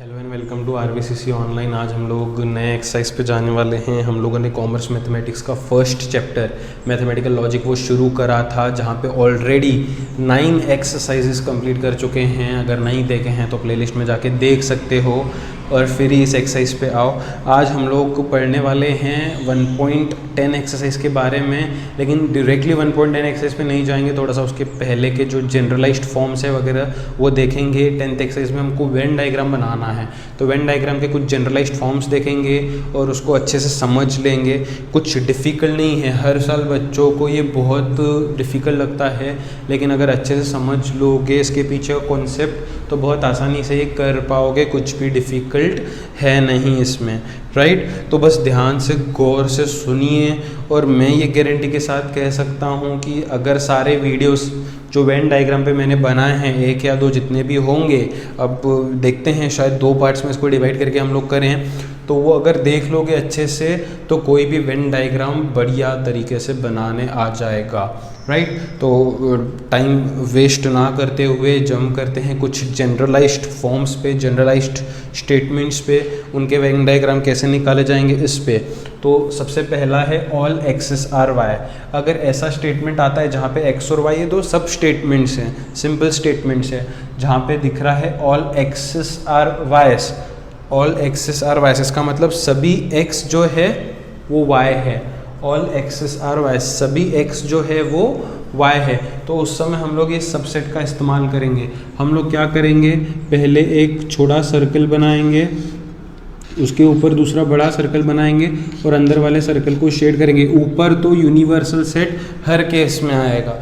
Hello and welcome to RBCC online. आज हम लोग नए एक्सरसाइज पे जाने वाले हैं। हम लोगों ने कॉमर्स मैथमेटिक्स का फर्स्ट चैप्टर मैथमेटिकल लॉजिक वो शुरू करा था, जहाँ पे ऑलरेडी 9 एक्सरसाइजेस कंप्लीट कर चुके हैं। अगर नहीं देखे हैं तो प्लेलिस्ट में जाके देख सकते हो और फिर इस एक्सरसाइज पे आओ। आज हम लोग पढ़ने वाले हैं 1.10 एक्सरसाइज के बारे में, लेकिन डायरेक्टली 1.10 एक्सरसाइज पे नहीं जाएंगे। थोड़ा सा उसके पहले के जो जनरलाइज्ड फॉर्म्स है वगैरह वो देखेंगे। 10th एक्सरसाइज में हमको वेन डायग्राम बनाना है, तो वेन डायग्राम के कुछ जनरलाइज्ड फॉर्म्स देखेंगे और उसको अच्छे से समझ लेंगे। कुछ डिफ़िकल्ट नहीं है, हर साल बच्चों को ये बहुत डिफ़िकल्ट लगता है, लेकिन अगर अच्छे से समझ लोगे इसके पीछे का कॉन्सेप्ट तो बहुत आसानी से ये कर पाओगे। कुछ भी डिफ़िकल्ट है नहीं इसमें, राइट। तो बस ध्यान से गौर से सुनिए और मैं ये गारंटी के साथ कह सकता हूँ कि अगर सारे वीडियोस जो वेन डायग्राम पे मैंने बनाए हैं, 1 या 2 जितने भी होंगे, अब देखते हैं शायद 2 पार्ट्स में इसको डिवाइड करके हम लोग करें, तो वो अगर देख लोगे अच्छे से तो कोई भी वेन डायग्राम बढ़िया तरीके से बनाने आ जाएगा, राइट। तो टाइम वेस्ट ना करते हुए जंप करते हैं कुछ जनरलाइज्ड फॉर्म्स पे, जनरलाइज्ड स्टेटमेंट्स पे। उनके वेन डायग्राम कैसे निकाले जाएंगे इस पे। तो सबसे पहला है ऑल एक्सेस आर वाई। अगर ऐसा स्टेटमेंट आता है जहाँ पे एक्स और वाई ये 2 सब स्टेटमेंट्स हैं, सिंपल स्टेटमेंट्स हैं, जहाँ पे दिख रहा है all x's are y's, all x's are y's, इसका मतलब सभी x जो है वो y है। ऑल एक्सेस आर वाइस, सभी x जो है वो y है। तो उस समय हम लोग ये सबसेट का इस्तेमाल करेंगे। हम लोग क्या करेंगे, पहले एक छोटा सर्कल बनाएंगे, उसके ऊपर दूसरा बड़ा सर्कल बनाएंगे और अंदर वाले सर्कल को शेड करेंगे। ऊपर तो यूनिवर्सल सेट हर केस में आएगा।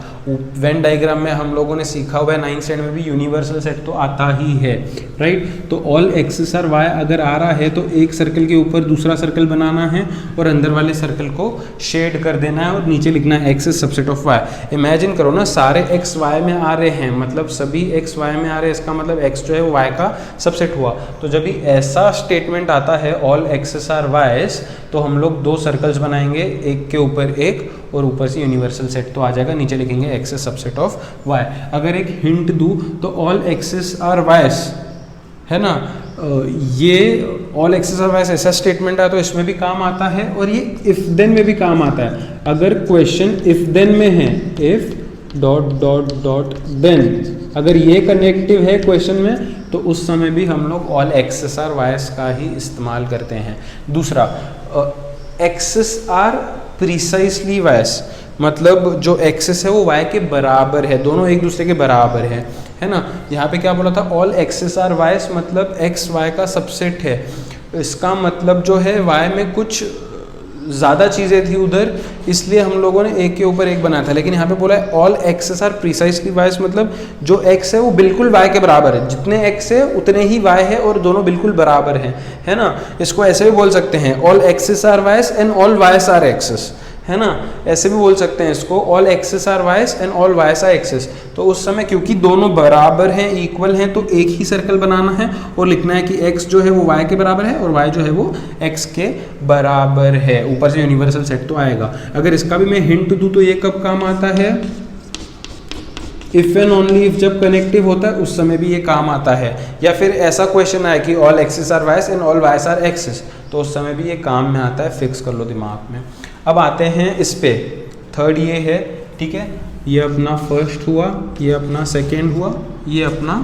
वेन डायग्राम में हम लोगों ने सीखा हुआ है 9th स्टैंडर्ड में भी, यूनिवर्सल सेट तो आता ही है, राइट। तो ऑल एक्सेस आर वाई अगर आ रहा है तो एक सर्कल के ऊपर दूसरा सर्कल बनाना है और अंदर वाले सर्कल को शेड कर देना है और नीचे लिखना है x is subset of y. Imagine करो ना, सारे एक्स वाई में आ रहे हैं, मतलब सभी एक्स वाई में आ रहे हैं, इसका मतलब एक्स जो है वो वाई का सबसेट हुआ। तो जब भी ऐसा स्टेटमेंट आता है ऑल एक्सेस आर वाइस, तो हम लोग 2 सर्कल्स बनाएंगे, एक के ऊपर एक, और ऊपर से यूनिवर्सल सेट तो आ जाएगा, नीचे लिखेंगे x is subset of y. अगर एक हिंट दूं तो ऑल एक्सेस आर वाइस है ना, ये ऑल एक्सेस आर वाइस ऐसा स्टेटमेंट है तो इसमें भी काम आता है और ये इफ देन में भी काम आता है। अगर क्वेश्चन इफ देन में है, if dot dot dot then, अगर ये कनेक्टिव है क्वेश्चन में तो उस समय भी हम लोग ऑल एक्सेस आर वाइस का ही इस्तेमाल करते हैं। दूसरा, एक्सेस आर प्रिसाइसली वाइस, मतलब जो एक्सेस है वो वाई के बराबर है, दोनों एक दूसरे के बराबर है ना। यहाँ पे क्या बोला था, ऑल एक्सेस आर वाइस मतलब एक्स वाई का सबसेट है। इसका मतलब जो है वाई में कुछ ज़्यादा चीज़ें थी उधर, इसलिए हम लोगों ने एक के ऊपर एक बनाया था। लेकिन यहाँ पे बोला है all x's are precisely y's, मतलब जो एक्स है वो बिल्कुल वाई के बराबर है, जितने एक्स है उतने ही वाई है और दोनों बिल्कुल बराबर हैं, है ना। इसको ऐसे भी बोल सकते हैं, all x's are y's and all y's are x's, है ना। ऐसे भी बोल सकते हैं इसको, all x's are y's and all y's are x's. तो उस समय क्योंकि दोनों बराबर हैं, इक्वल हैं, तो एक ही सर्कल बनाना है और लिखना है कि x जो है वो y के बराबर है और y जो है वो x के बराबर है। ऊपर से यूनिवर्सल सेट तो आएगा। अगर इसका भी मैं हिंट दूं तो ये कब काम आता है, इफ एंड ओनली इफ, जब कनेक्टिव होता है उस समय भी ये काम आता है। या फिर ऐसा क्वेश्चन आए कि all x's are y's and all y's are x's, तो उस समय भी ये काम में आता है, फिक्स कर लो दिमाग में। अब आते हैं इस पे, थर्ड ये है, ठीक है, ये अपना फर्स्ट हुआ, ये अपना सेकेंड हुआ, ये अपना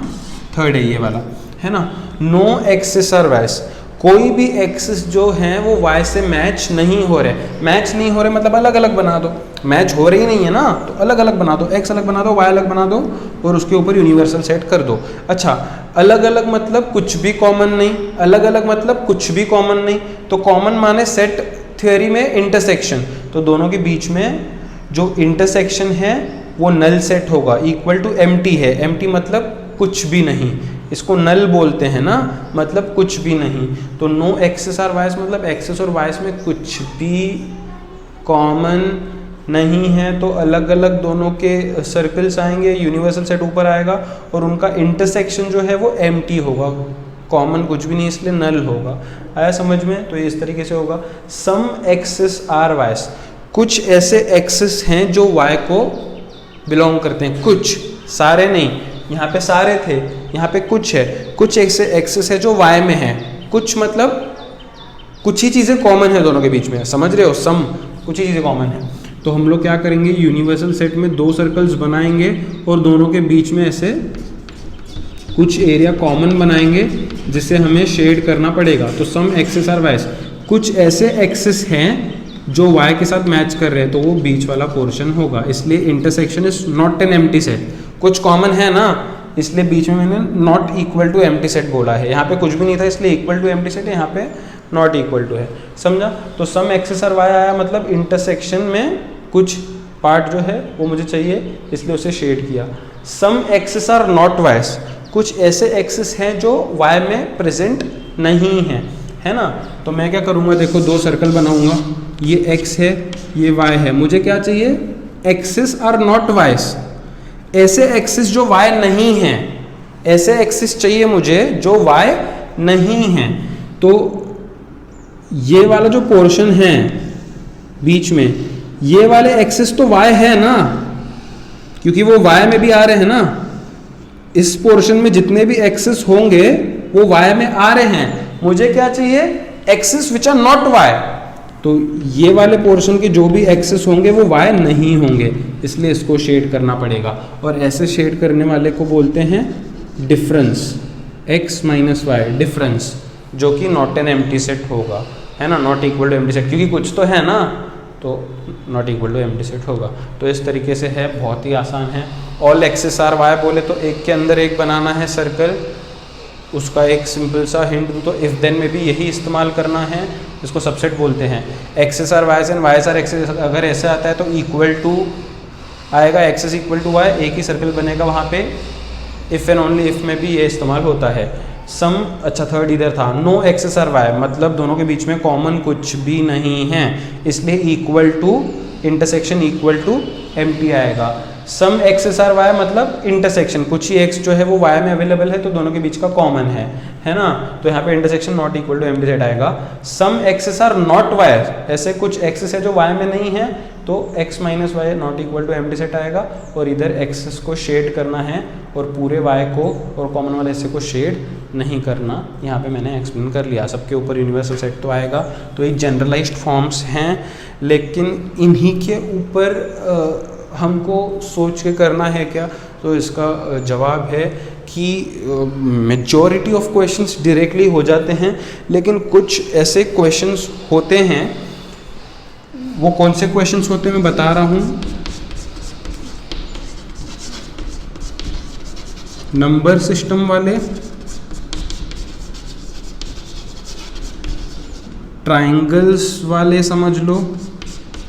थर्ड है, ये वाला है ना। नो एक्सेस आर वाइस, कोई भी एक्सेस जो हैं वो वाई से मैच नहीं हो रहे। मैच नहीं हो रहे मतलब अलग अलग बना दो, मैच हो रही नहीं है ना तो अलग अलग बना दो, एक्स अलग बना दो, वाई अलग बना दो और उसके ऊपर यूनिवर्सल सेट कर दो। अच्छा, अलग अलग मतलब कुछ भी कॉमन नहीं, अलग अलग मतलब कुछ भी कॉमन नहीं। तो कॉमन माने सेट थ्योरी में इंटरसेक्शन, तो दोनों के बीच में जो इंटरसेक्शन है वो नल सेट होगा, इक्वल टू एम्प्टी है। एम्प्टी मतलब कुछ भी नहीं, इसको नल बोलते हैं ना, मतलब कुछ भी नहीं। तो नो एक्सेस आर वाइस मतलब एक्सेस और वाइस में कुछ भी कॉमन नहीं है, तो अलग अलग दोनों के सर्कल्स आएंगे, यूनिवर्सल सेट ऊपर आएगा और उनका इंटरसेक्शन जो है वो एम्प्टी होगा, कॉमन कुछ भी नहीं, इसलिए नल होगा। आया समझ में? तो ये इस तरीके से होगा। सम एक्सेस आर वाइस, कुछ ऐसे एक्सेस हैं जो वाई को बिलोंग करते हैं, कुछ, सारे नहीं। यहाँ पे सारे थे, यहाँ पे कुछ है, कुछ एक्सेस है जो y में है, कुछ मतलब कुछ ही चीज़ें कॉमन है दोनों के बीच में, समझ रहे हो, सम कुछ ही चीज़ें कॉमन है। तो हम लोग क्या करेंगे, यूनिवर्सल सेट में 2 सर्कल्स बनाएंगे और दोनों के बीच में ऐसे कुछ एरिया कॉमन बनाएंगे जिसे हमें शेड करना पड़ेगा। तो सम एक्सेस आर वाइज, कुछ ऐसे एक्सेस हैं जो y के साथ मैच कर रहे हैं, तो वो बीच वाला पोर्शन होगा, इसलिए intersection is not an empty set. कुछ कॉमन है ना, इसलिए बीच में मैंने not equal to empty set बोला है। यहाँ पे कुछ भी नहीं था इसलिए इक्वल टू एम्प्टी सेट है, यहाँ पे नॉट इक्वल टू है, समझा। तो सम एक्सेस आर वाई आया मतलब इंटरसेक्शन में कुछ पार्ट जो है वो मुझे चाहिए, इसलिए उसे शेड किया। सम एक्सेस आर नॉट वाइज, कुछ ऐसे एक्सेस हैं जो वाई में प्रेजेंट नहीं है ना। तो मैं क्या करूँगा, देखो 2 सर्कल बनाऊंगा, ये एक्स है ये वाई है, मुझे क्या चाहिए, एक्सेस आर नॉट वाइज, ऐसे एक्सेस जो वाई नहीं है, ऐसे एक्सेस चाहिए मुझे जो वाई नहीं है। तो ये वाला जो पोर्शन है बीच में, ये वाले एक्सेस तो y है ना, क्योंकि वो y में भी आ रहे हैं ना। इस पोर्शन में जितने भी एक्सेस होंगे वो y में आ रहे हैं, मुझे क्या चाहिए, x's which are not y। तो ये वाले पोर्शन के जो भी एक्सेस होंगे वो y नहीं होंगे, इसलिए इसको शेड करना पड़ेगा। और ऐसे शेड करने वाले को बोलते हैं difference, x minus y difference, जो कि नॉट एन एम्प्टी सेट होगा, है ना, not equal to empty set, क्योंकि कुछ तो है ना, तो not equal to empty set होगा। तो इस तरीके से है, बहुत ही आसान है। ऑल एक्सेस आर वाई बोले तो एक के अंदर एक बनाना है सर्कल, उसका एक सिंपल सा हिंट दूँ तो इफ देन में भी यही इस्तेमाल करना है, इसको सबसेट बोलते हैं। X's are y's and y's are x's, अगर ऐसे आता है तो इक्वल टू आएगा, एक्सेस इक्वल टू वाई, एक ही सर्कल बनेगा वहाँ पे। इफ़ एंड ओनली इफ में भी ये इस्तेमाल होता है। सम, अच्छा थर्ड इधर था, नो एक्सेस आर वाई, मतलब दोनों के बीच में कॉमन कुछ भी नहीं है, इसलिए equal to intersection equal to empty आएगा। सम एक्सेस आर वाई मतलब इंटरसेक्शन, कुछ ही एक्स जो है वो वाई में अवेलेबल है तो दोनों के बीच का कॉमन है ना, तो यहाँ पे intersection not equal to empty set आएगा। Some x's are not y, ऐसे कुछ एक्सेस है जो वाई में नहीं है तो x minus y not equal to empty set आएगा, और इधर एक्सेस को शेड करना है और पूरे y को और कॉमन वाले हिस्से को शेड नहीं करना। यहाँ पे मैंने एक्सप्लेन कर लिया, सबके ऊपर यूनिवर्सल सेट तो आएगा। तो ये जनरलाइज्ड फॉर्म्स हैं, लेकिन इन्हीं के ऊपर हमको सोच के करना है क्या, तो इसका जवाब है कि मेजॉरिटी ऑफ क्वेश्चंस डायरेक्टली हो जाते हैं, लेकिन कुछ ऐसे क्वेश्चंस होते हैं, वो कौन से क्वेश्चंस होते हैं मैं बता रहा हूँ। नंबर सिस्टम वाले, ट्राइंगल्स वाले समझ लो,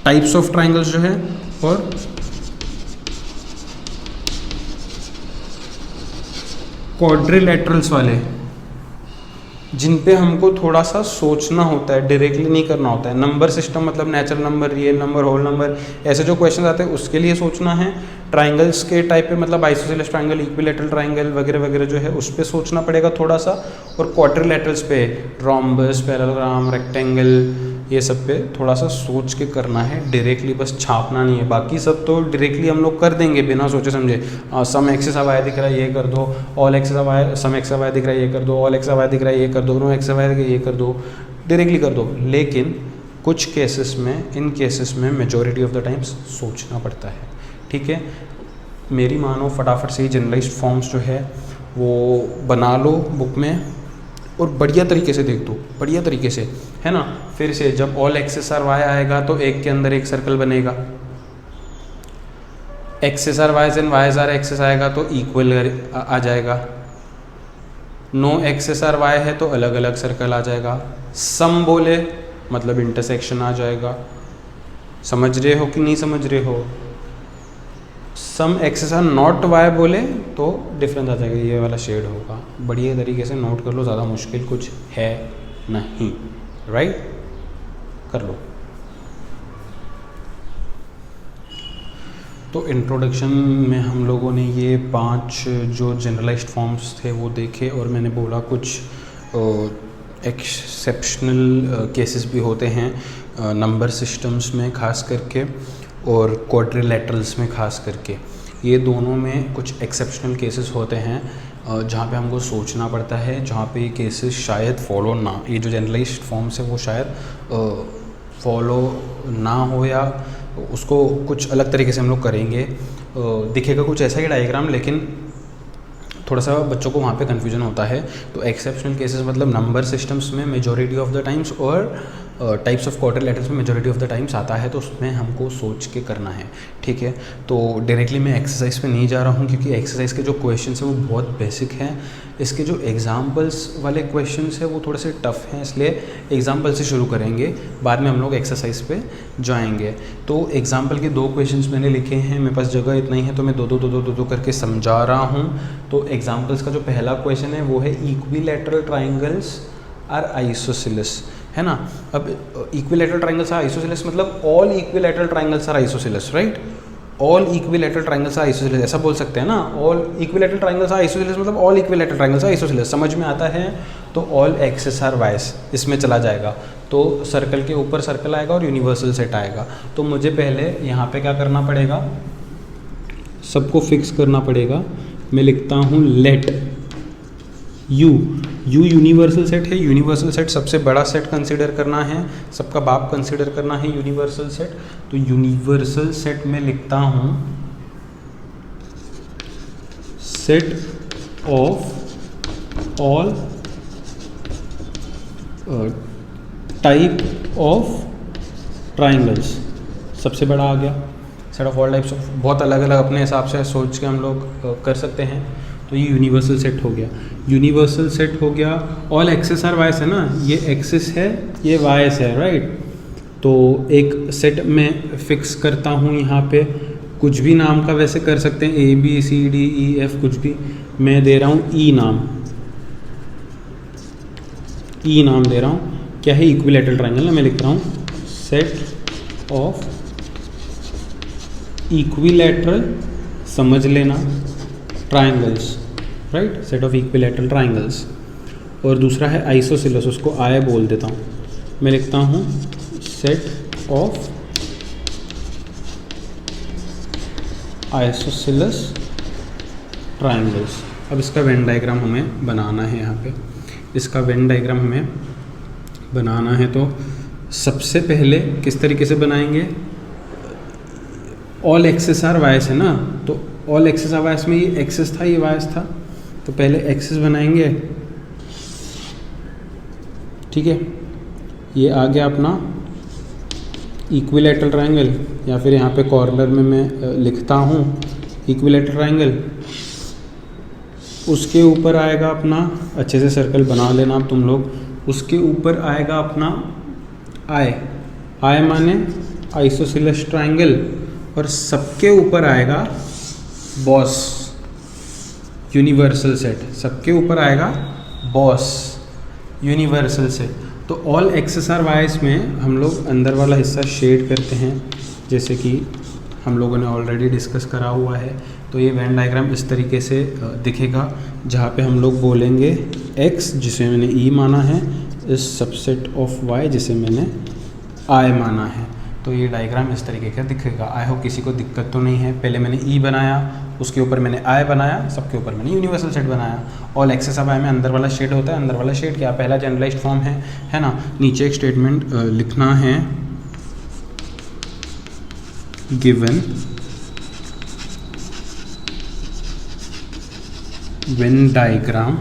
टाइप्स ऑफ ट्राइंगल्स जो है, और क्वाड्रिलेटरल्स वाले, जिन पे हमको थोड़ा सा सोचना होता है, डायरेक्टली नहीं करना होता है। नंबर सिस्टम मतलब natural number, real number, whole number, ऐसे जो क्वेश्चन आते हैं उसके लिए सोचना है। ट्राइंगल्स के टाइप पे मतलब आइसोसेलेस ट्राइंगल, इक्विलैटरल ट्राइंगल वगैरह वगैरह जो है उस पर सोचना पड़ेगा थोड़ा सा। और क्वाड्रिलेटरल्स पे रोम्बस, पैरेललोग्राम, रेक्टेंगल, ये सब पे थोड़ा सा सोच के करना है, डायरेक्टली बस छापना नहीं है। बाकी सब तो डायरेक्टली हम लोग कर देंगे बिना सोचे समझे। सम एक्सेस वाई दिख रहा है ये कर दो, ऑल एक्सेस वाई, सम एक्सेस वाई दिख रहा है ये कर दो, ऑल एक्सेस वाई दिख रहा है ये कर दो, नो एक्सेस वाई ये कर दो, डायरेक्टली कर दो। लेकिन कुछ केसेस में, इन केसेस में मेजॉरिटी ऑफ द टाइम्स सोचना पड़ता है, ठीक है। मेरी मानो फटाफट से ही जनरलाइज्ड फॉर्म्स जो है वो बना लो बुक में और बढ़िया तरीके से देख दो, बढ़िया तरीके से, है ना। फिर से जब ऑल एक्सेस आर वाई आएगा तो एक के अंदर एक सर्कल बनेगा, x's are y's and y's are x's आएगा तो इक्वल आ जाएगा, नो एक्सेस आर वाई है तो अलग अलग सर्कल आ जाएगा। सम बोले मतलब इंटरसेक्शन आ जाएगा। समझ रहे हो कि नहीं समझ रहे हो? सम एक्सेस आर नॉट वाई बोले तो डिफरेंस आ जाएगा, ये वाला शेड होगा। बढ़िया तरीके से नोट कर लो, ज़्यादा मुश्किल कुछ है नहीं, राइट, कर लो। तो इंट्रोडक्शन में हम लोगों ने ये 5 जो जनरलाइज्ड फॉर्म्स थे वो देखे, और मैंने बोला कुछ एक्सेप्शनल केसेस भी होते हैं नंबर सिस्टम्स में खास करके, और क्वाड्रिलेटरल्स में खास करके। ये दोनों में कुछ एक्सेप्शनल केसेस होते हैं जहाँ पे हमको सोचना पड़ता है, जहाँ पे ये केसेस शायद फॉलो ना, ये जो जनरलाइज्ड फॉर्म्स है वो शायद फॉलो ना हो या उसको कुछ अलग तरीके से हम लोग करेंगे। दिखेगा कुछ ऐसा ही डायग्राम, लेकिन थोड़ा सा बच्चों को वहाँ पे कन्फ्यूजन होता है। तो एक्सेप्शनल केसेस मतलब नंबर सिस्टम्स में मेजॉरिटी ऑफ द टाइम्स और टाइप्स ऑफ क्वार्टर लेटर्स में मेजॉरिटी ऑफ द टाइम्स आता है, तो उसमें हमको सोच के करना है, ठीक है। तो डायरेक्टली मैं एक्सरसाइज पे नहीं जा रहा हूँ, क्योंकि एक्सरसाइज के जो क्वेश्चंस हैं वो बहुत बेसिक हैं। इसके जो एग्जाम्पल्स वाले क्वेश्चंस हैं वो थोड़े से टफ हैं, इसलिए एग्जाम्पल से शुरू करेंगे, बाद में हम लोग एक्सरसाइज पे जाएंगे। तो एग्जाम्पल के 2 क्वेश्चंस मैंने लिखे हैं, मेरे पास जगह इतना ही है तो मैं दो करके समझा रहा हूँ। तो एग्जाम्पल्स का जो पहला क्वेश्चन है वो है इक्विलैटरल ट्राइंगल्स आर आइसोसेलेस, है ना। अब इक्विलैटरल ट्राइंगल्स आर आइसोसेलेस मतलब all equilateral triangles are isosceles, right. All equilateral triangles are isosceles ऐसा बोल सकते हैं ना। All equilateral triangles are isosceles मतलब all equilateral triangles are isosceles, समझ में आता है। तो ऑल एक्सेस आर वाइस इसमें चला जाएगा, तो सर्कल के ऊपर सर्कल आएगा और यूनिवर्सल सेट आएगा। तो मुझे पहले यहाँ पे क्या करना पड़ेगा, सबको फिक्स करना पड़ेगा। मैं लिखता हूँ लेट यू यूनिवर्सल सेट है। यूनिवर्सल सेट सबसे बड़ा सेट कंसीडर करना है, सबका बाप कंसीडर करना है यूनिवर्सल सेट। तो यूनिवर्सल सेट में लिखता हूँ set of all type of triangles, सबसे बड़ा आ गया। Set of all types of, बहुत अलग अलग अपने हिसाब से सोच के हम लोग कर सकते हैं। तो ये यूनिवर्सल सेट हो गया। यूनिवर्सल सेट हो गया। ऑल एक्सेस आर वाइस है ना, ये एक्सेस है ये वाइस है, राइट। तो एक सेट में फिक्स करता हूँ यहाँ पे, कुछ भी नाम का वैसे कर सकते हैं, ABCDEF कुछ भी। मैं दे रहा हूँ ई नाम दे रहा हूँ। क्या है, इक्विलैटरल ट्राइंगल ना। मैं लिख रहा हूँ सेट ऑफ इक्विलैटरल, समझ लेना, triangles, right, set of equilateral triangles. और दूसरा है आइसोसेलेस, उसको आय बोल देता हूँ। मैं लिखता हूँ सेट ऑफ आइसोसेलेस ट्राइंगल्स। अब इसका वेन डायग्राम हमें बनाना है। यहाँ पे इसका वेन डायग्राम हमें बनाना है, तो सबसे पहले किस तरीके से बनाएंगे, ऑल एक्सेस आर वाइस है ना, तो ऑल एक्सेस आर वाइस में ये एक्सेस था ये वाइस था, तो पहले एक्सेस बनाएंगे, ठीक है। ये आ गया अपना इक्विलैटरल ट्राइंगल, या फिर यहाँ पे कॉर्नर में मैं लिखता हूँ इक्विलैटरल ट्राइंगल। उसके ऊपर आएगा अपना, अच्छे से सर्कल बना लेना अब तुम लोग, उसके ऊपर आएगा अपना आई माने आइसोसेलेस ट्राइंगल, और सबके ऊपर आएगा बॉस यूनिवर्सल सेट, सबके ऊपर आएगा बॉस यूनिवर्सल सेट। तो ऑल एक्सेस आर वाइस में हम लोग अंदर वाला हिस्सा शेड करते हैं, जैसे कि हम लोगों ने ऑलरेडी डिस्कस करा हुआ है। तो ये वेन डायग्राम इस तरीके से दिखेगा, जहाँ पे हम लोग बोलेंगे x जिसे मैंने e माना है इस सबसेट ऑफ y जिसे मैंने I माना है। तो ये डायग्राम इस तरीके का दिखेगा। आई होप किसी को दिक्कत तो नहीं है। पहले मैंने ई बनाया, उसके ऊपर मैंने आई बनाया, सबके ऊपर मैंने यूनिवर्सल सेट बनाया। ऑल एक्सेस ऑफ आई में अंदर वाला शेड होता है। अंदर वाला शेड क्या, पहला जनरलाइज्ड फॉर्म है ना। नीचे एक स्टेटमेंट लिखना है, given Venn diagram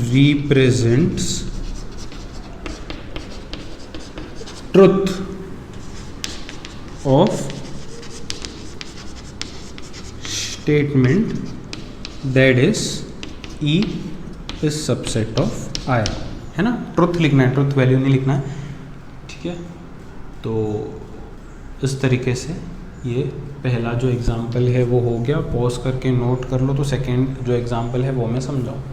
represents truth of statement that is E is subset of I, है ना। ट्रुथ लिखना है, ट्रुथ वैल्यू नहीं लिखना है, ठीक है। तो इस तरीके से ये पहला जो एग्जाम्पल है वो हो गया। पॉज करके नोट कर लो। तो सेकेंड जो एग्जाम्पल है वो मैं समझाऊँ।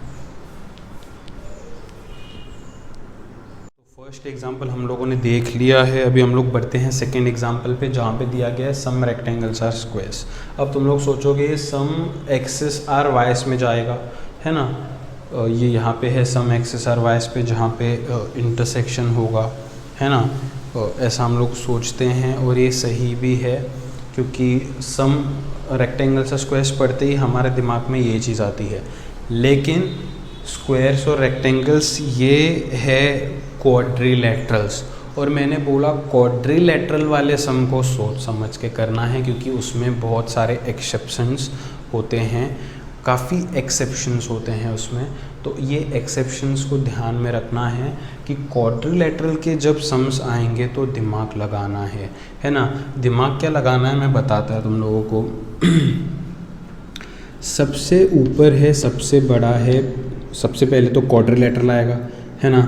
फर्स्ट एग्जाम्पल हम लोगों ने देख लिया है, अभी हम लोग बढ़ते हैं सेकेंड एग्जाम्पल पे, जहाँ पे दिया गया है सम रेक्टेंगल्स आर स्क्वायर्स। अब तुम लोग सोचोगे ये सम एक्सेस आर वाइस में जाएगा, है ना। ये यहाँ पे है सम एक्सेस आर वाइस पे, जहाँ पे इंटरसेक्शन होगा, है ना। ऐसा हम लोग सोचते हैं और ये सही भी है। क्योंकि सम रेक्टेंगल्स और स्क्वायर्स पढ़ते ही हमारे दिमाग में ये चीज़ आती है, लेकिन स्क्वायर्स और रेक्टेंगल्स ये है क्वाड्रिलेटरल्स। और मैंने बोला क्वाड्रिलेटरल वाले सम को सोच समझ के करना है, क्योंकि उसमें बहुत सारे एक्सेप्शंस होते हैं, काफ़ी एक्सेप्शंस होते हैं उसमें। तो ये एक्सेप्शंस को ध्यान में रखना है कि क्वाड्रिलेटरल के जब सम्स आएंगे तो दिमाग लगाना है ना। दिमाग क्या लगाना है मैं बताता तुम लोगों को। सबसे ऊपर है, सबसे बड़ा है, सबसे पहले तो क्वाड्रिलेटरल आएगा, है ना।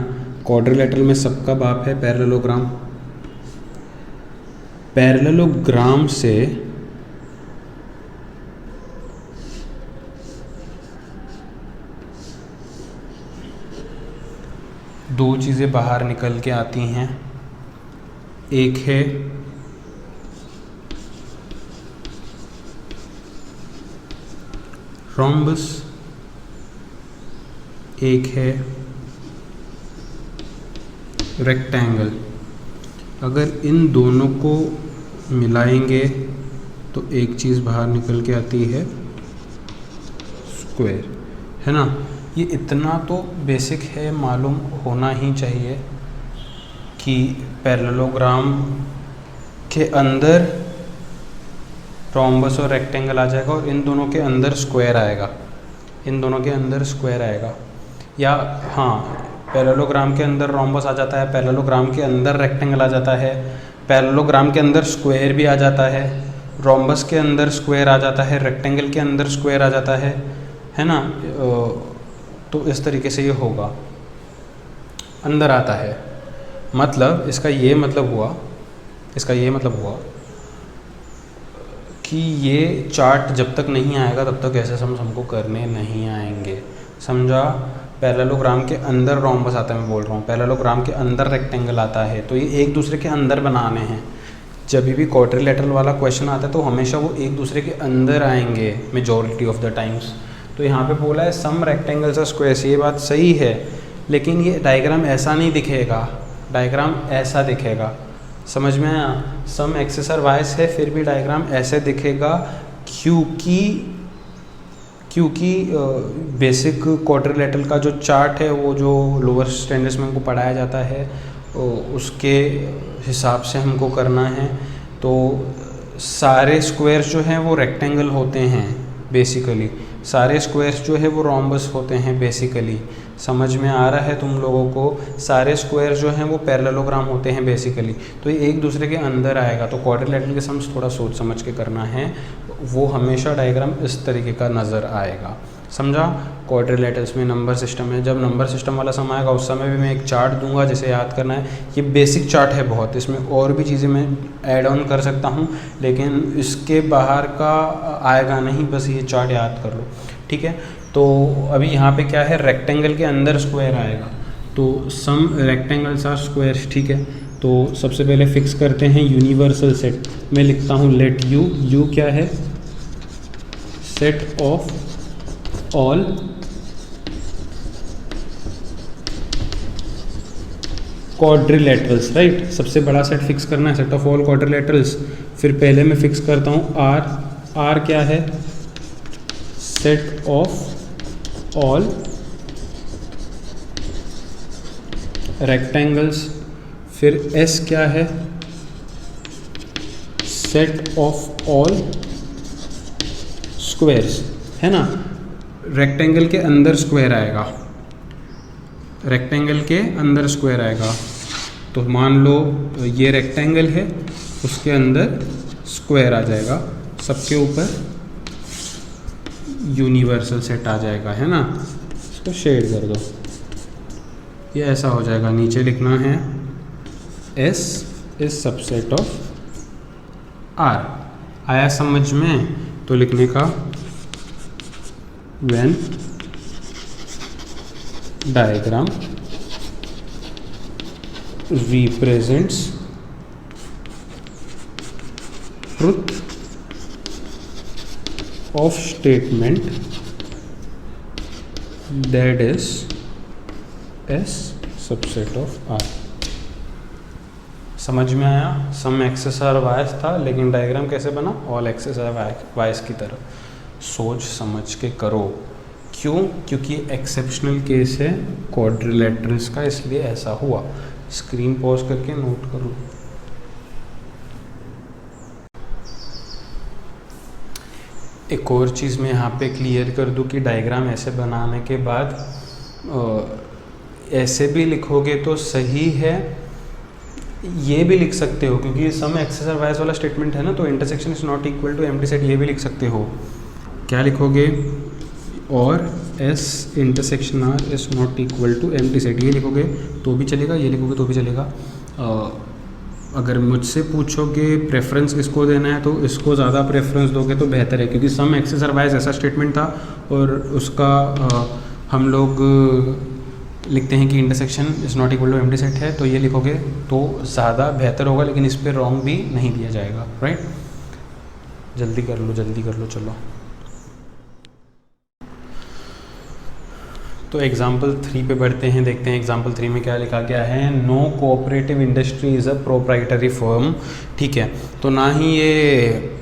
क्वाड्रिलेटरल में सबका बाप है पैरेललोग्राम। पैरेललोग्राम से दो चीज़ें बाहर निकल के आती हैं, एक है रोम्बस, एक है रेक्टेंगल। अगर इन दोनों को मिलाएंगे तो एक चीज़ बाहर निकल के आती है स्क्वायर, है ना। ये इतना तो बेसिक है, मालूम होना ही चाहिए कि पैरेललोग्राम के अंदर रोम्बस और रेक्टेंगल आ जाएगा और इन दोनों के अंदर स्क्वायर आएगा, इन दोनों के अंदर स्क्वायर आएगा। या हाँ, पैरेललोग्राम के अंदर रोम्बस आ जाता है, पैरेललोग्राम के अंदर रेक्टेंगल आ जाता है, पैरेललोग्राम के अंदर स्क्वायर भी आ जाता है, रोम्बस के अंदर स्क्वायर आ जाता है, रेक्टेंगल के अंदर स्क्वायर आ जाता है ना। तो इस तरीके से ये होगा, अंदर आता है। मतलब इसका ये मतलब हुआ कि ये चार्ट जब तक नहीं आएगा तब तक ऐसे सम हमको करने नहीं आएंगे, समझा। पैरेललोग्राम के अंदर रोम्बस आता है, मैं बोल रहा हूँ पैरेललोग्राम के अंदर रेक्टेंगल आता है, तो ये एक दूसरे के अंदर बनाने हैं। जब भी क्वाड्रिलेटरल वाला क्वेश्चन आता है तो हमेशा वो एक दूसरे के अंदर आएंगे मेजॉरिटी ऑफ द टाइम्स। तो यहाँ पे बोला है सम रेक्टेंगल्स और स्क्वायर्स, ये बात सही है, लेकिन ये डायग्राम ऐसा नहीं दिखेगा, डायग्राम ऐसा दिखेगा, समझ में आया। सम एक्सेस और वाइस है, फिर भी डायग्राम ऐसे दिखेगा, क्योंकि बेसिक क्वाड्रिलेटरल का जो चार्ट है वो जो लोअर स्टैंडर्ड्स में हमको पढ़ाया जाता है उसके हिसाब से हमको करना है। तो सारे स्क्वायर्स जो हैं वो रेक्टेंगल होते हैं बेसिकली, सारे स्क्वायर्स जो है वो रोम्बस होते हैं बेसिकली। समझ में आ रहा है तुम लोगों को। सारे स्क्वायर्स जो हैं वो पैरेललोग्राम होते हैं बेसिकली, तो ये एक दूसरे के अंदर आएगा। तो क्वाड्रिलेटरल के सम्स थोड़ा सोच समझ के करना है, वो हमेशा डायग्राम इस तरीके का नज़र आएगा, समझा। क्वाड्रिलेटरल्स में नंबर सिस्टम है, जब नंबर सिस्टम वाला सम आएगा उस समय भी मैं एक चार्ट दूंगा जिसे याद करना है। ये बेसिक चार्ट है बहुत, इसमें और भी चीज़ें मैं ऐड ऑन कर सकता हूँ, लेकिन इसके बाहर का आएगा नहीं, बस ये चार्ट याद कर लो, ठीक है। तो अभी यहाँ पे क्या है, रेक्टेंगल के अंदर स्क्वायर आएगा, तो सम रेक्टेंगल्स आर स्क्वायर्स, ठीक है। तो सबसे पहले फिक्स करते हैं यूनिवर्सल सेट। मैं लिखता हूँ लेट यू क्या है, set of all quadrilaterals, right. सबसे बड़ा सेट फिक्स करना है, सेट ऑफ ऑल क्वाड्रिलेटरल्स। फिर पहले मैं फिक्स करता हूँ आर क्या है, सेट ऑफ ऑल रेक्टेंगल्स। फिर एस क्या है, सेट ऑफ ऑल स्क्वायर्स, है ना। रेक्टेंगल के अंदर स्क्वायर आएगा, रेक्टेंगल के अंदर स्क्वायर आएगा। तो मान लो ये रेक्टेंगल है, उसके अंदर स्क्वायर आ जाएगा, सबके ऊपर यूनिवर्सल सेट आ जाएगा, है ना। इसको शेड कर दो, ये ऐसा हो जाएगा। नीचे लिखना है S is subset of R। आया समझ में? तो लिखने का when diagram represents truth of statement that is S subset of R। समझ में आया? सम एक्सेस आर वाइज था लेकिन डायग्राम कैसे बना? ऑल एक्सेस आर वाइज की तरह। सोच समझ के करो। क्यों? क्योंकि एक्सेप्शनल केस है क्वाड्रिलेटरल्स का, इसलिए ऐसा हुआ। स्क्रीन पॉज करके नोट करो। एक और चीज़ मैं यहाँ पे क्लियर कर दूँ कि डायग्राम ऐसे बनाने के बाद ऐसे भी लिखोगे तो सही है, ये भी लिख सकते हो क्योंकि सम एक्सेस आर वाइज वाला स्टेटमेंट है ना, तो intersection is not equal to empty set, ये भी लिख सकते हो। क्या लिखोगे? और S intersection R is not equal to empty set, ये लिखोगे तो भी चलेगा, ये लिखोगे तो भी चलेगा। अगर मुझसे पूछोगे प्रेफरेंस किसको देना है तो इसको ज़्यादा प्रेफरेंस दोगे तो बेहतर है, क्योंकि सम एक्सेस आर वाइज ऐसा स्टेटमेंट था और उसका हम लोग लिखते हैं कि intersection is not equal to empty set है, तो ये लिखोगे तो ज़्यादा बेहतर होगा, लेकिन इस पर रॉन्ग भी नहीं दिया जाएगा। राइट, जल्दी कर लो, जल्दी कर लो, चलो। तो एग्जाम्पल 3 पे बढ़ते हैं, देखते हैं एग्जाम्पल 3 में क्या लिखा गया है। No cooperative industry is a proprietary firm. ठीक है, तो ना ही ये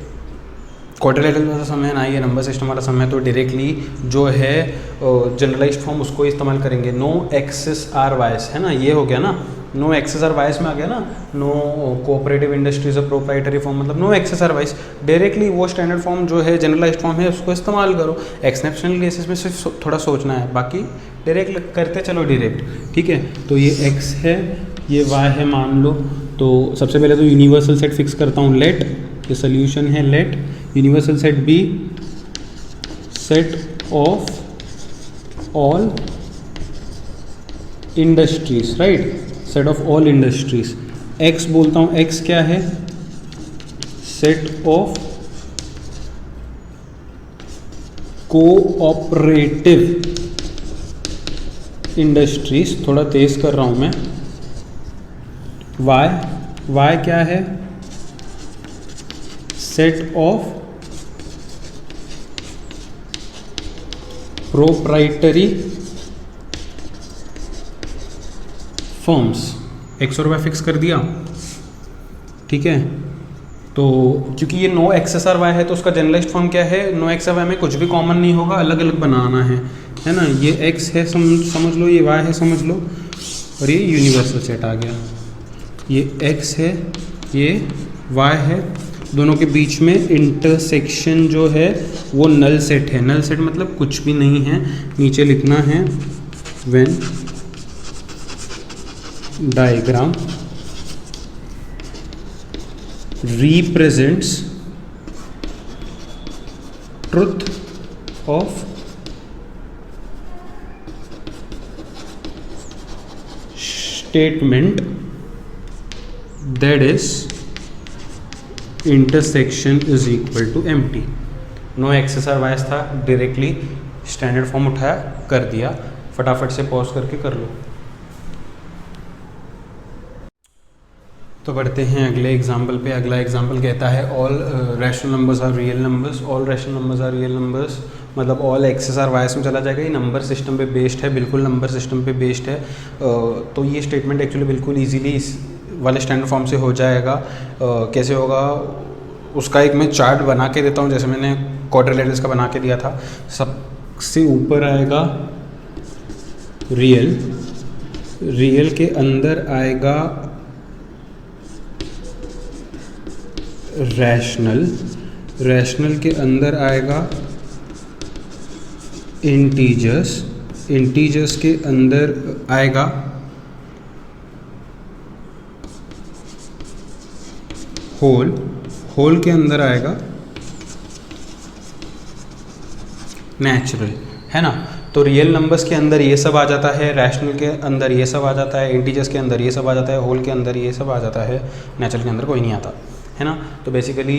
क्वाड्रिलेटरल वाला सम है, ना ये नंबर सिस्टम वाला सम है, तो डायरेक्टली जो है जनरलाइज्ड फॉर्म उसको इस्तेमाल करेंगे। नो एक्सेस आर वाइज है ना, ये हो गया ना, नो एक्सेस आर वाइज में आ गया ना। No cooperative industries a proprietary form मतलब no x's are y's, directly वो स्टैंडर्ड फॉर्म जो है जनरलाइज्ड फॉर्म है उसको इस्तेमाल करो। एक्सेप्शनल केसेस में सिर्फ थोड़ा सोचना है, बाकी डायरेक्ट करते चलो डायरेक्ट। ठीक है, तो ये एक्स है, ये वाई है मान लो। तो सबसे पहले तो यूनिवर्सल सेट फिक्स करता हूँ, लेट, ये सोल्यूशन है, let universal set be set of all industries, right, set of all industries. X बोलता हूँ, एक्स क्या है? सेट ऑफ कोऑपरेटिव इंडस्ट्रीज, थोड़ा तेज कर रहा हूं मैं। वाई, वाई क्या है? Set of proprietary firms. X और वाई फिक्स कर दिया। ठीक है, तो क्योंकि ये नो एक्सेस आर वाई है तो उसका जनरलाइज्ड फॉर्म क्या है? नो एक्स आर वाई में कुछ भी कॉमन नहीं होगा, अलग अलग बनाना है ना। ये एक्स है समझ लो, ये वाई है समझ लो, और ये यूनिवर्सल सेट आ गया। ये एक्स है, ये वाई है, दोनों के बीच में इंटरसेक्शन जो है वो नल सेट है। नल सेट मतलब कुछ भी नहीं है, नीचे लिखना है Venn diagram represents truth of statement that is intersection is equal to empty। No x's are y's था, डायरेक्टली स्टैंडर्ड फॉर्म उठाया कर दिया। फटाफट से पॉज करके कर लो। तो बढ़ते हैं अगले एग्जाम्पल पे। अगला एग्जाम्पल कहता है all rational numbers are real numbers. All rational numbers are real numbers मतलब ऑल एक्सेस आर वाइस में चला जाएगा। ये नंबर सिस्टम पे बेस्ड है, बिल्कुल नंबर सिस्टम पे बेस्ड है। तो ये स्टेटमेंट एक्चुअली बिल्कुल इजीली इस वाले स्टैंडर्ड फॉर्म से हो जाएगा। कैसे होगा उसका एक मैं चार्ट बना के देता हूँ, जैसे मैंने क्वाड्रिलेटरल्स का बना के दिया था। सबसे ऊपर आएगा रियल, रियल के अंदर आएगा रैशनल, रैशनल के अंदर आएगा इंटीजर्स, इंटीजर्स के अंदर आएगा होल, होल के अंदर आएगा नेचुरल, है ना। तो रियल नंबर्स के अंदर ये सब आ जाता है, रैशनल के अंदर ये सब आ जाता है, इंटीजर्स के अंदर ये सब आ जाता है, होल के अंदर ये सब आ जाता है, नेचुरल के अंदर कोई नहीं आता, है ना। तो बेसिकली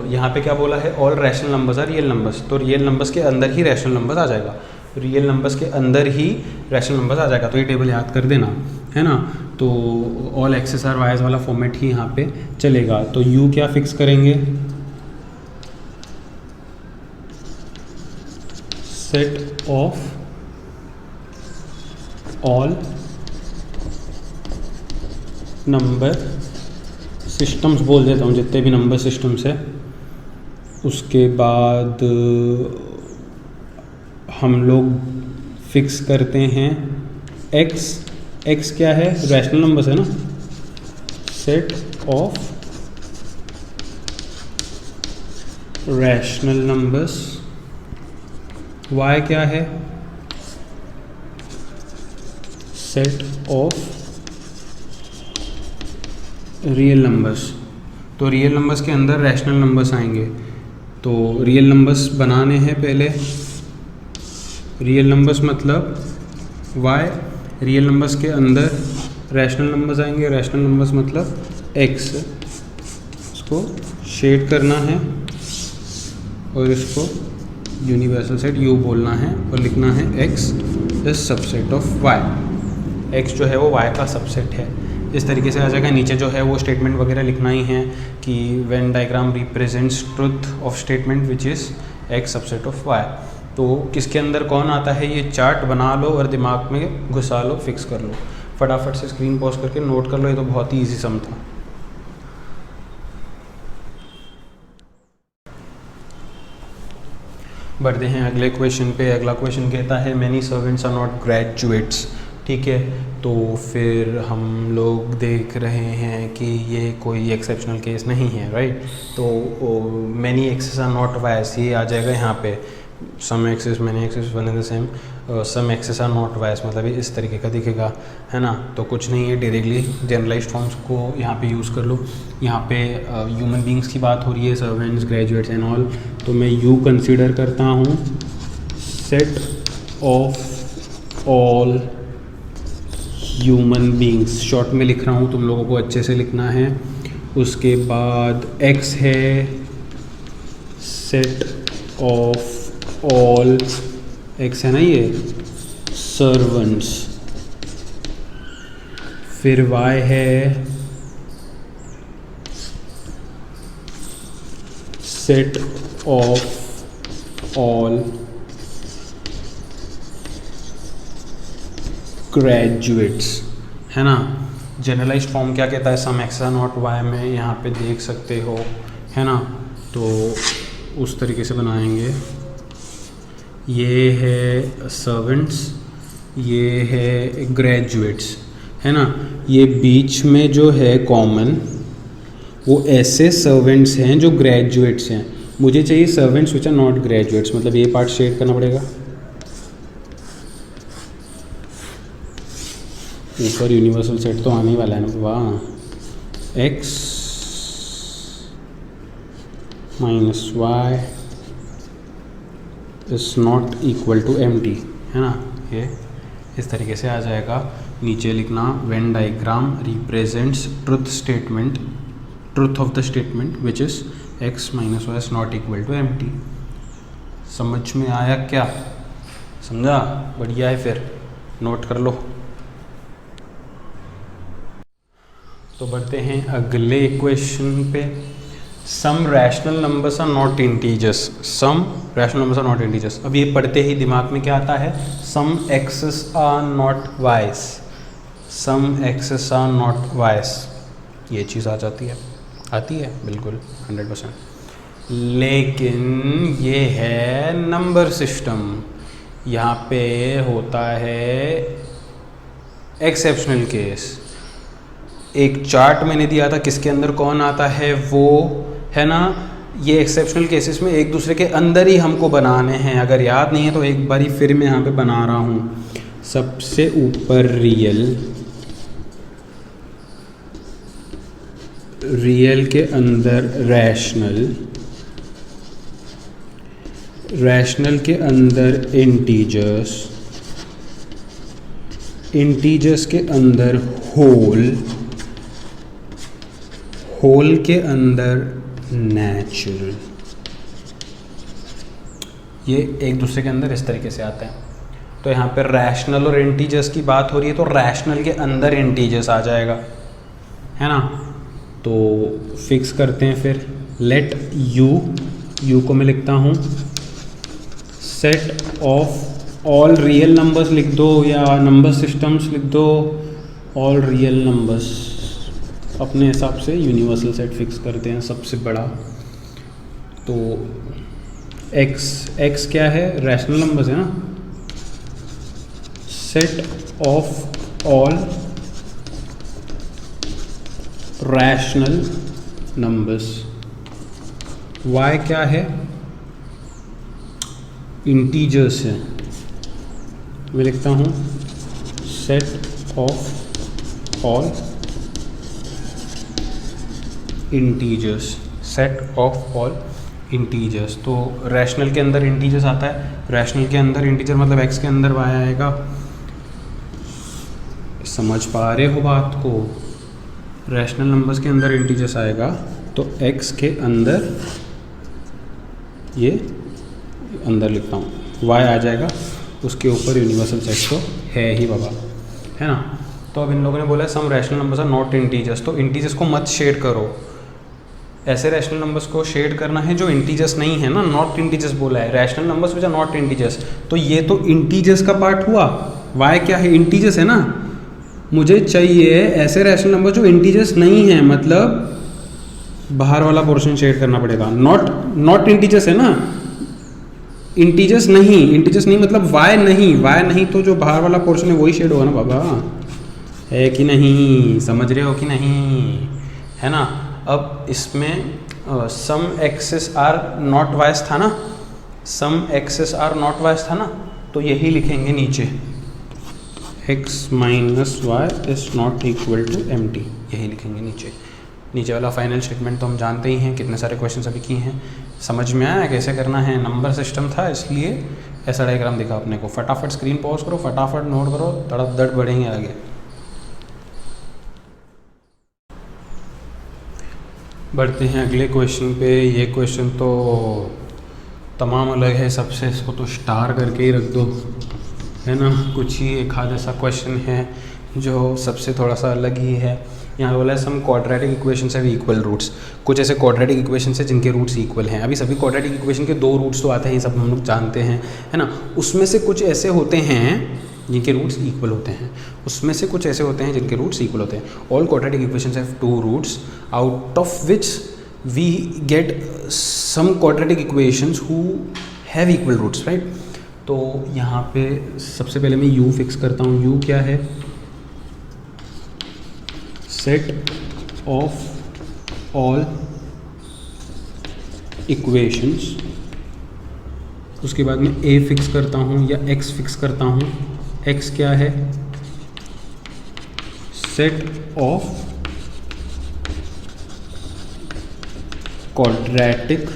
यहाँ पे क्या बोला है, all rational numbers are real numbers. तो रियल नंबर्स के अंदर ही रैशनल नंबर्स आ जाएगा, रियल नंबर्स के अंदर ही रैशनल नंबर्स आ जाएगा। तो ये टेबल याद कर देना, है ना। तो ऑल एक्सेस आर वाइज वाला फॉर्मेट ही यहाँ पे चलेगा। तो यू क्या फिक्स करेंगे, set of all number systems बोल देता हूँ, जितने भी नंबर सिस्टम्स है। उसके बाद हम लोग फिक्स करते हैं एक्स क्या है, रैशनल नंबर्स है ना, set of rational numbers. Y क्या है, सेट ऑफ रियल नंबर्स। तो रियल नंबर्स के अंदर रैशनल नंबर्स आएंगे, तो रियल नंबर्स बनाने हैं पहले। रियल नंबर्स मतलब वाई, रियल नंबर्स के अंदर रैशनल नंबर्स आएंगे, रैशनल नंबर्स मतलब एक्स। इसको शेड करना है और इसको यूनिवर्सल सेट यू बोलना है और लिखना है x is subset of y. X जो है वो वाई का सबसेट है। इस तरीके से आ जाएगा। नीचे जो है वो स्टेटमेंट वगैरह लिखना ही है कि Venn diagram represents truth of statement which is x subset of y. तो किसके अंदर कौन आता है ये चार्ट बना लो और दिमाग में घुसा लो, फिक्स कर लो। फटाफट से स्क्रीन पॉज करके नोट कर लो, ये तो बहुत ही ईजी सम था। बढ़ते हैं अगले क्वेश्चन पे। अगला क्वेश्चन कहता है many servants are not graduates. ठीक है, तो फिर हम लोग देख रहे हैं कि ये कोई एक्सेप्शनल केस नहीं है, राइट। तो many x's are not y's, ये आ जाएगा यहाँ पे। Some x's many x's one and the same, some x's are not y's मतलब ये इस तरीके का दिखेगा, है ना। तो कुछ नहीं है, डायरेक्टली जनरलाइज्ड फॉर्म्स को यहाँ पे यूज़ कर लो। यहाँ पे ह्यूमन बींग्स की बात हो रही है, सर्वेंट्स, ग्रेजुएट्स एंड ऑल। तो मैं यू कंसीडर करता हूँ set of all human beings. Short में लिख रहा हूँ, तुम लोगों को अच्छे से लिखना है। उसके बाद एक्स है सेट ऑफ ऑल, एक्स है ना ये, सर्वेंट्स। फिर वाई है सेट ऑफ ऑल ग्रेजुएट्स, है ना। जनरलाइज्ड फॉर्म क्या कहता है, सम एक्स आर नॉट वाई में यहाँ पे देख सकते हो, है ना। तो उस तरीके से बनाएंगे। ये है सर्वेंट्स, ये है ग्रेजुएट्स, है ना। ये बीच में जो है कॉमन, वो ऐसे सर्वेंट्स हैं जो ग्रेजुएट्स हैं। मुझे चाहिए servants which are not graduates, मतलब ये पार्ट शेड करना पड़ेगा। ऊपर यूनिवर्सल सेट तो आने ही वाला है ना, वाह। X minus y is not equal to empty, है ना। ये इस तरीके से आ जाएगा। नीचे लिखना Venn diagram represents truth statement, truth of the statement which is x minus y is not equal to empty. समझ में आया क्या? समझा? बढ़िया है, फिर नोट कर लो। तो बढ़ते हैं अगले क्वेश्चन पे। Some rational numbers are not integers, some rational numbers are not integers. अब ये पढ़ते ही दिमाग में क्या आता है, some x's are not y's, some x's are not y's, ये चीज़ आ जाती है, आती है बिल्कुल 100%। लेकिन ये है नंबर सिस्टम, यहाँ पे होता है एक्सेप्शनल केस। एक चार्ट मैंने दिया था, किसके अंदर कौन आता है वो, है ना। ये एक्सेप्शनल केसेस में एक दूसरे के अंदर ही हमको बनाने हैं। अगर याद नहीं है तो एक बारी फिर मैं यहाँ पे बना रहा हूँ। सबसे ऊपर रियल, रियल के अंदर रैशनल, रैशनल के अंदर इंटीजर्स, इंटीजर्स के अंदर होल, होल के अंदर नेचुरल। ये एक दूसरे के अंदर इस तरीके से आते हैं। तो यहाँ पर रैशनल और इंटीजर्स की बात हो रही है, तो रैशनल के अंदर इंटीजर्स आ जाएगा, है ना। तो फिक्स करते हैं फिर। लेट यू को मैं लिखता हूँ set of all real numbers लिख दो, या नंबर सिस्टम्स लिख दो, ऑल रियल नंबर्स, अपने हिसाब से यूनिवर्सल सेट फिक्स करते हैं सबसे बड़ा। तो x क्या है, रैशनल नंबर्स है ना, set of all rational numbers. y क्या है, इंटीजर्स है। मैं लिखता हूँ set of all integers, set of all integers. तो रैशनल के अंदर इंटीजर्स आता है, रैशनल के अंदर इंटीजर मतलब x के अंदर y आएगा। समझ पा रहे हो बात को, रैशनल नंबर्स के अंदर इंटीजर्स आएगा तो x के अंदर ये अंदर लिखता हूँ y आ जाएगा, उसके ऊपर यूनिवर्सल सेट तो है ही बाबा, है ना। तो अब इन लोगों ने बोला some rational numbers are not integers, तो इंटीजर्स को मत शेड करो। ऐसे रैशनल नंबर्स को शेड करना है जो इंटीजर्स नहीं है ना, नॉट इंटीजर्स बोला है, rational numbers which are not integers. तो ये तो इंटीजर्स का पार्ट हुआ, y क्या है, इंटीजर्स है ना। मुझे चाहिए ऐसे रैशनल नंबर जो इंटीजर्स नहीं है, मतलब बाहर वाला पोर्शन शेड करना पड़ेगा। नॉट इंटीजर्स है ना, इंटीजर्स नहीं मतलब y नहीं तो जो बाहर वाला पोर्शन है वही शेड होगा ना बाबा, है कि नहीं, समझ रहे हो कि नहीं, है ना। अब इसमें some x's are not y's था ना, some x's are not y's था ना, तो यही लिखेंगे नीचे, x minus y is not equal to empty, यही लिखेंगे नीचे वाला फाइनल स्टेटमेंट। तो हम जानते ही हैं, कितने सारे क्वेश्चन अभी किए हैं, समझ में आया कैसे करना है। नंबर सिस्टम था इसलिए ऐसा डायग्राम दिखा अपने को। फटाफट स्क्रीन पॉज करो, फटाफट नोट करो, तड़प दड़ बढ़ेंगे आगे। बढ़ते हैं अगले क्वेश्चन पे। ये क्वेश्चन तो तमाम अलग है सबसे, इसको तो स्टार करके ही रख दो, है ना। कुछ ही एक आध ऐसा क्वेश्चन है जो सबसे थोड़ा सा अलग ही है। यहाँ बोला है some quadratic equations have equal roots. कुछ ऐसे क्वाड्रेटिक इक्वेशंस है जिनके रूट्स इक्वल हैं। अभी सभी क्वाड्रेटिक इक्वेशन के 2 रूट्स तो आते हैं, ये सब हम लोग जानते हैं, है ना। उसमें से कुछ ऐसे होते हैं जिनके रूट्स इक्वल होते हैं, उसमें से कुछ ऐसे होते हैं जिनके रूट्स इक्वल होते हैं। All quadratic equations have 2 roots out of which we get some quadratic equations who have equal roots, right. तो यहाँ पे सबसे पहले मैं u फिक्स करता हूँ। u क्या है, सेट ऑफ ऑल इक्वेशंस। उसके बाद में a फिक्स करता हूँ या x फिक्स करता हूँ। x क्या है, सेट ऑफ क्वाड्रेटिक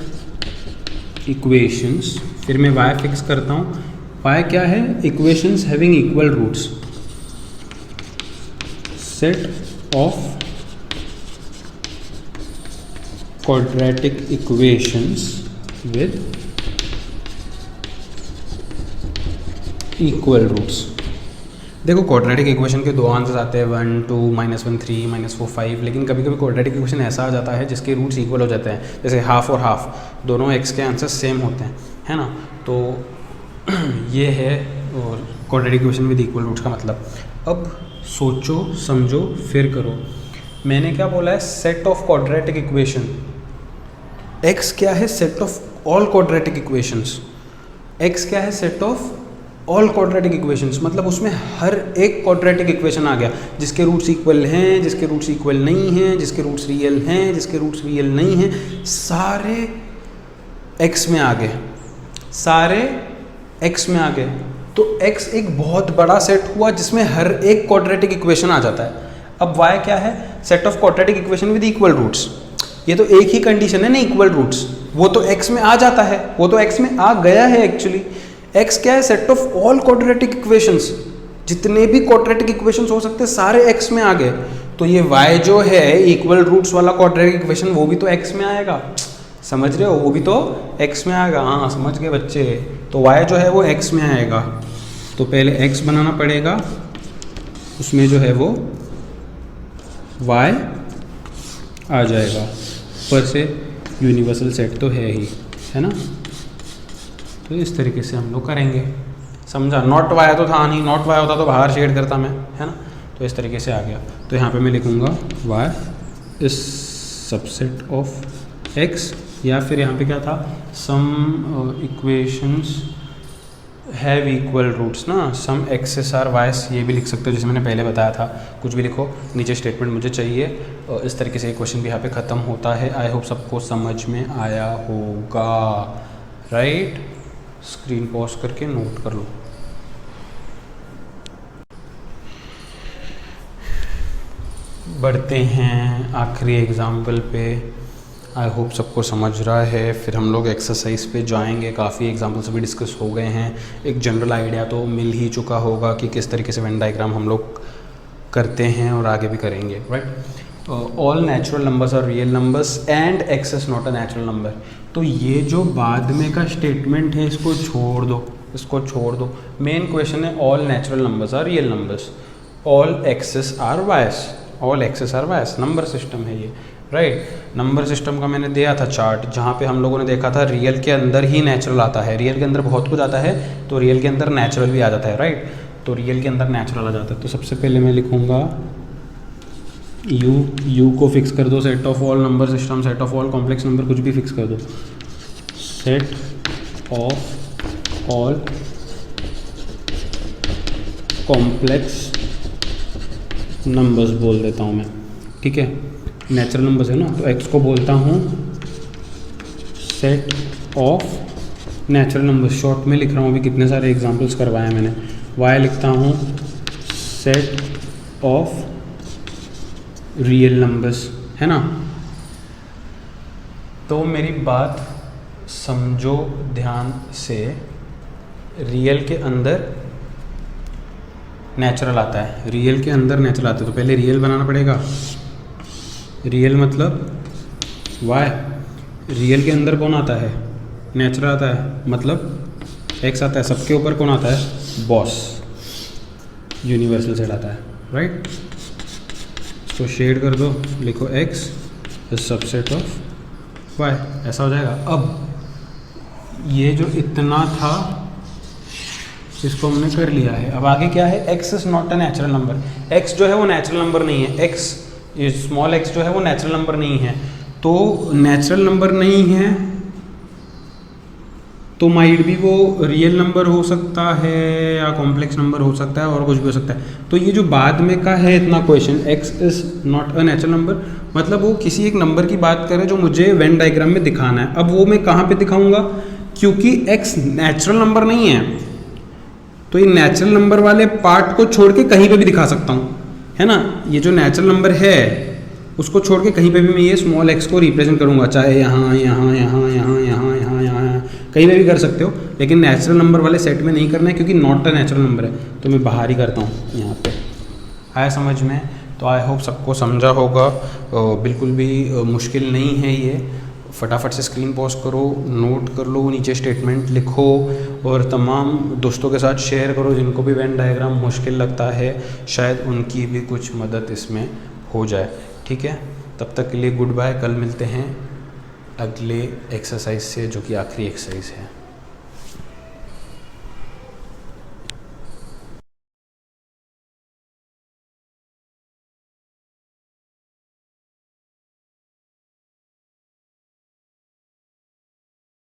इक्वेशंस। फिर मैं y फिक्स करता हूँ। y क्या है, equations having equal roots, set of quadratic equations with equal roots. देखो क्वाड्रेटिक इक्वेशन के 2 आंसर्स आते हैं, 1 2 -1 3 -4 5, लेकिन कभी कभी क्वाड्रेटिक इक्वेशन ऐसा आ जाता है जिसके रूट्स इक्वल हो जाते हैं, जैसे हाफ और हाफ, दोनों x के आंसर सेम होते हैं, है ना। तो ये है quadratic equation with equal roots का मतलब। अब सोचो समझो फिर करो। मैंने क्या बोला है, set of quadratic equation. x क्या है, set of all quadratic equations. x क्या है, set of all quadratic equations, मतलब उसमें हर एक क्वाड्रेटिक इक्वेशन आ गया जिसके रूट्स इक्वल हैं, जिसके रूट्स इक्वल नहीं हैं, जिसके रूट्स रियल हैं, जिसके रूट्स रियल नहीं हैं, सारे x में आ गए, सारे x में आ गए। तो x एक बहुत बड़ा सेट हुआ जिसमें हर एक क्वाड्रेटिक इक्वेशन आ जाता है। अब y क्या है, set of quadratic equation with equal roots. ये तो एक ही कंडीशन है ना, इक्वल रूट्स, वो तो x में आ जाता है, वो तो x में आ गया है एक्चुअली। x क्या है, set of all quadratic equations, जितने भी क्वाड्रेटिक इक्वेशंस हो सकते हैं सारे x में आ गए। तो ये y जो है इक्वल रूट्स वाला क्वाड्रेटिक इक्वेशन, वो भी तो x में आएगा, समझ रहे हो, वो भी तो x में आएगा। हाँ समझ गए बच्चे। तो y जो है वो x में आएगा, तो पहले x बनाना पड़ेगा, उसमें जो है वो y आ जाएगा, ऊपर से यूनिवर्सल सेट तो है ही, है ना। तो इस तरीके से हम लोग करेंगे, समझा। नॉट वाई तो था नहीं, नॉट वाई होता तो बाहर शेड करता मैं, है ना। तो इस तरीके से आ गया। तो यहाँ पे मैं लिखूँगा y is subset of x, या फिर यहाँ पे क्या था, सम इक्वेशंस हैव इक्वल रूट्स ना, सम एक्सेस आर वाइस, ये भी लिख सकते हो जैसे मैंने पहले बताया था, कुछ भी लिखो, नीचे स्टेटमेंट मुझे चाहिए। इस तरीके से एक क्वेश्चन भी यहाँ पे ख़त्म होता है। आई होप सबको समझ में आया होगा, राइट। स्क्रीन पॉज करके नोट कर लो। बढ़ते हैं आखिरी एग्जाम्पल पे। आई होप सबको समझ रहा है। फिर हम लोग एक्सरसाइज पे जाएंगे। काफ़ी एग्जाम्पल्स भी डिस्कस हो गए हैं, एक जनरल आइडिया तो मिल ही चुका होगा कि किस तरीके से वेन डायग्राम हम लोग करते हैं और आगे भी करेंगे, right. All natural numbers are real numbers and x is not a natural number. तो ये जो बाद में का स्टेटमेंट है इसको छोड़ दो, इसको छोड़ दो। मेन क्वेश्चन है all natural numbers are real numbers, all x's are y's, all x's are y's, number system है ये, राइट। नंबर सिस्टम का मैंने दिया था चार्ट, जहाँ पे हम लोगों ने देखा था रियल के अंदर ही नेचुरल आता है, रियल के अंदर बहुत कुछ आता है तो रियल के अंदर नेचुरल भी आ जाता है, राइट। तो रियल के अंदर नेचुरल आ जाता है। तो सबसे पहले मैं लिखूँगा यू को फिक्स कर दो, set of all number system, set of all complex number, कुछ भी फिक्स कर दो, set of all complex numbers बोल देता हूँ मैं, ठीक है। नेचुरल नंबर्स है ना, तो एक्स को बोलता हूँ set of natural numbers, short में लिख रहा हूँ, अभी कितने सारे एग्जांपल्स करवाए हैं मैंने। वाई लिखता हूँ सेट ऑफ रियल नंबर्स, है ना। तो मेरी बात समझो ध्यान से, रियल के अंदर नेचुरल आता है, रियल के अंदर नेचुरल आता है, तो पहले रियल बनाना पड़ेगा। रियल मतलब वाई, रियल के अंदर कौन आता है, नेचुरल आता है, मतलब एक्स आता है। सबके ऊपर कौन आता है, बॉस, यूनिवर्सल सेट आता है, राइट। तो शेड कर दो, लिखो x is subset of y, ऐसा हो जाएगा। अब ये जो इतना था इसको हमने कर लिया है। अब आगे क्या है, x is not a natural number, x जो है वो नेचुरल नंबर नहीं है, एक्स ये स्मॉल एक्स जो है वो नेचुरल नंबर नहीं है। तो नेचुरल नंबर नहीं है तो माइट भी वो रियल नंबर हो सकता है या कॉम्प्लेक्स नंबर हो सकता है और कुछ भी हो सकता है। तो ये जो बाद में का है इतना question, x is not a natural number, मतलब वो किसी एक नंबर की बात करे जो मुझे वेन डायग्राम में दिखाना है। अब वो मैं कहाँ पे दिखाऊंगा, क्योंकि एक्स नेचुरल नंबर नहीं है तो ये नेचुरल नंबर वाले पार्ट को छोड़ के कहीं पे भी दिखा सकता हूँ, है ना। ये जो नेचुरल नंबर है उसको छोड़ के कहीं पे भी मैं ये स्मॉल एक्स को रिप्रेजेंट करूँगा, चाहे यहाँ यहाँ यहाँ यहाँ यहाँ यहाँ यहाँ कहीं पे भी कर सकते हो, लेकिन नेचुरल नंबर वाले सेट में नहीं करना है क्योंकि नॉट अ नेचुरल नंबर है, तो मैं बाहर ही करता हूँ यहाँ पे। आया समझ में? तो आई होप सबको समझा होगा, बिल्कुल भी मुश्किल नहीं है ये। फटाफट से स्क्रीन पॉज करो, नोट कर लो, नीचे स्टेटमेंट लिखो और तमाम दोस्तों के साथ शेयर करो जिनको भी वेन डायग्राम मुश्किल लगता है, शायद उनकी भी कुछ मदद इसमें हो जाए, ठीक है। तब तक के लिए गुड बाय, कल मिलते हैं अगले एक्सरसाइज से जो कि आखिरी एक्सरसाइज है।